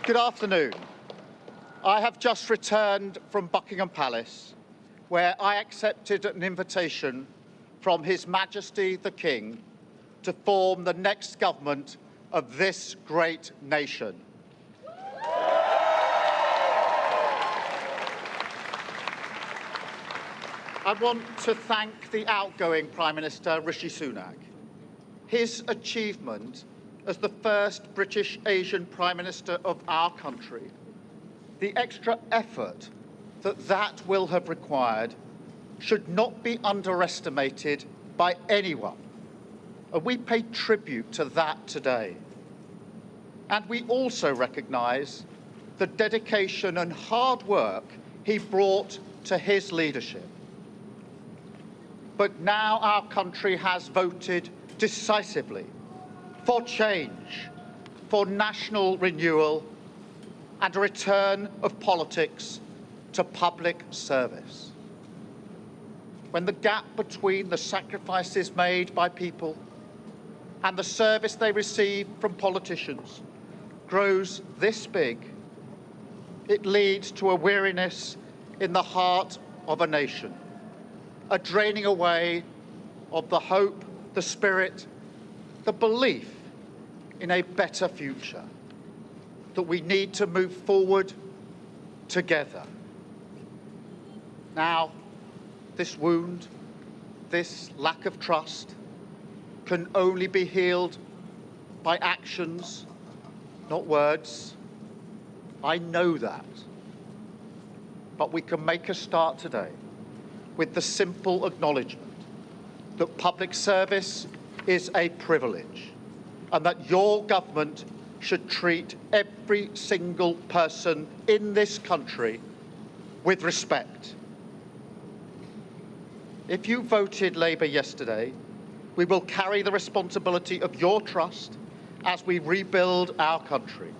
Good afternoon. I have just returned from Buckingham Palace, where I accepted an invitation from His Majesty the King to form the next government of this great nation. I want to thank the outgoing Prime Minister, Rishi Sunak. His achievement as the first British Asian Prime Minister of our country, the extra effort that will have required should not be underestimated by anyone. And we pay tribute to that today. And we also recognise the dedication and hard work he brought to his leadership. But now our country has voted decisively for change, for national renewal, and a return of politics to public service. When the gap between the sacrifices made by people and the service they receive from politicians grows this big, it leads to a weariness in the heart of a nation, a draining away of the hope, the spirit, the belief in a better future, that we need to move forward together. Now, this wound, this lack of trust, can only be healed by actions, not words. I know that. But we can make a start today with the simple acknowledgement that public service is a privilege and that your government should treat every single person in this country with respect. If you voted Labour yesterday, we will carry the responsibility of your trust as we rebuild our country.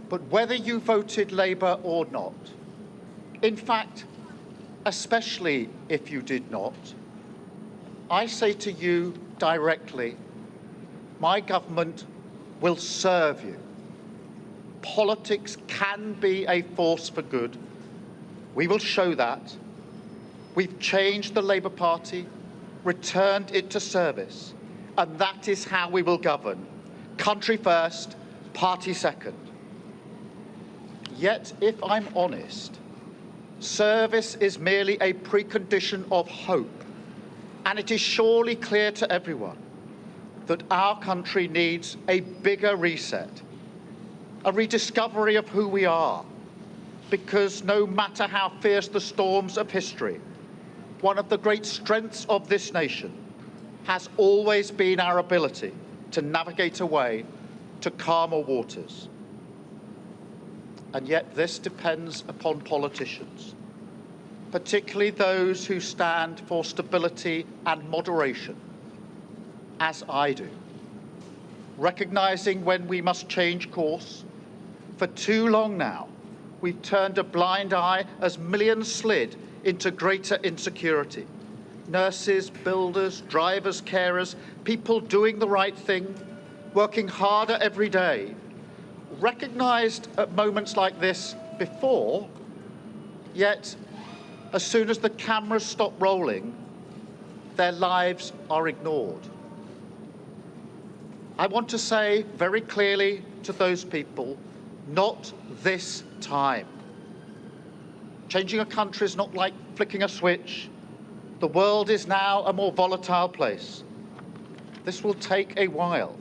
But whether you voted Labour or not, in fact, especially if you did not, I say to you directly, my government will serve you. Politics can be a force for good. We will show that. We've changed the Labour Party, returned it to service, and that is how we will govern. Country first, party second. Yet, if I'm honest, service is merely a precondition of hope, and it is surely clear to everyone that our country needs a bigger reset, a rediscovery of who we are, because no matter how fierce the storms of history, one of the great strengths of this nation has always been our ability to navigate a way to calmer waters. And yet this depends upon politicians, particularly those who stand for stability and moderation, as I do, recognising when we must change course. For too long now, we've turned a blind eye as millions slid into greater insecurity. Nurses, builders, drivers, carers, people doing the right thing, working harder every day, recognised at moments like this before, yet as soon as the cameras stop rolling, their lives are ignored. I want to say very clearly to those people, not this time. Changing a country is not like flicking a switch. The world is now a more volatile place. This will take a while.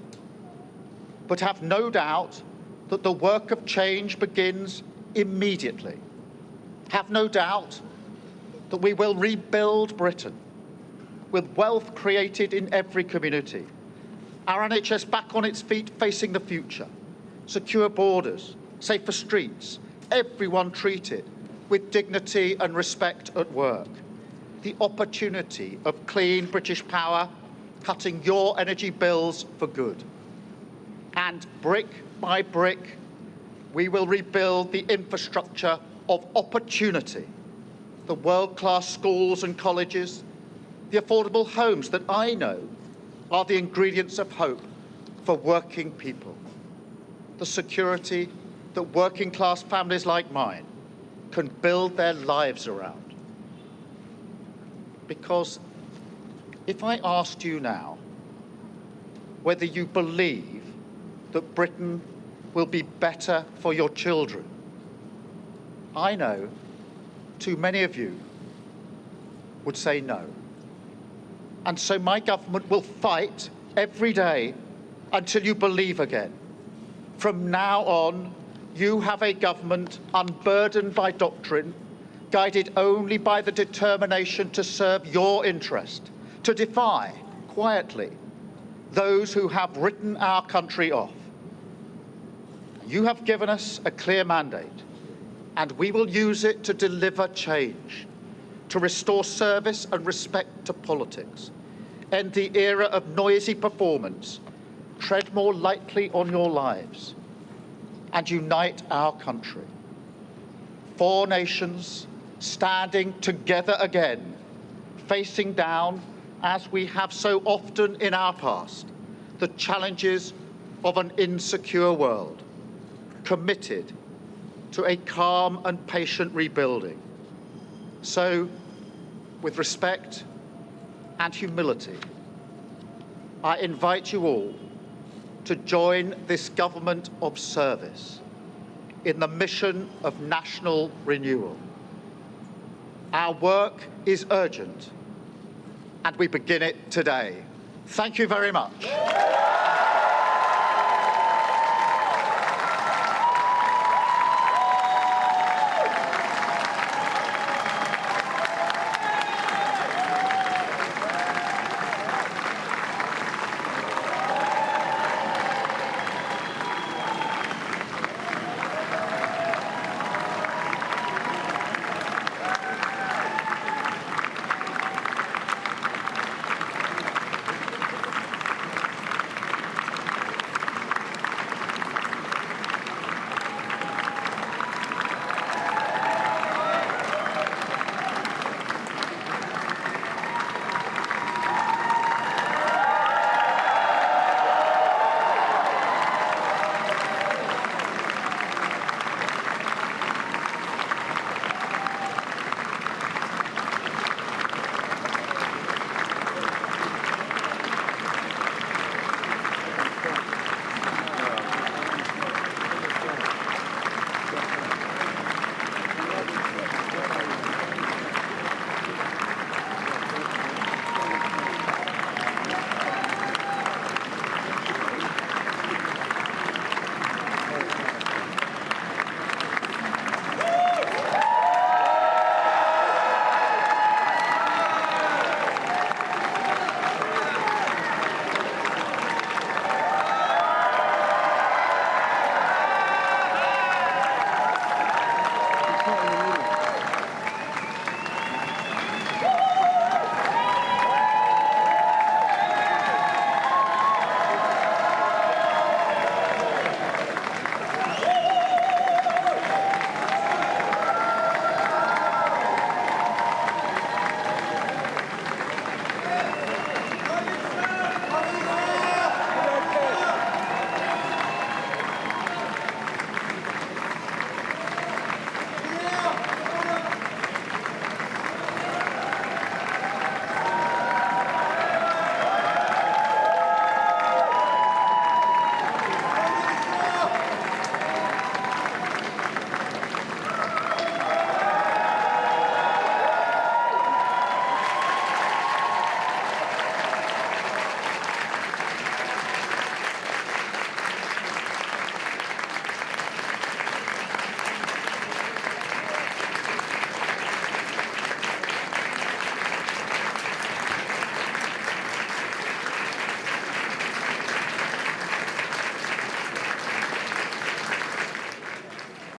But have no doubt that the work of change begins immediately. Have no doubt that we will rebuild Britain with wealth created in every community, our NHS back on its feet facing the future, secure borders, safer streets, everyone treated with dignity and respect at work, the opportunity of clean British power cutting your energy bills for good. And brick by brick, we will rebuild the infrastructure of opportunity, the world-class schools and colleges, the affordable homes that I know are the ingredients of hope for working people, the security that working class families like mine can build their lives around. Because if I asked you now whether you believe that Britain will be better for your children, I know too many of you would say no. And so my government will fight every day until you believe again. From now on, you have a government unburdened by doctrine, guided only by the determination to serve your interest, to defy, quietly, those who have written our country off. You have given us a clear mandate, and we will use it to deliver change, to restore service and respect to politics, end the era of noisy performance, tread more lightly on your lives, and unite our country. 4 nations standing together again, facing down, as we have so often in our past, the challenges of an insecure world, committed to a calm and patient rebuilding. So, with respect and humility, I invite you all to join this government of service in the mission of national renewal. Our work is urgent, and we begin it today. Thank you very much.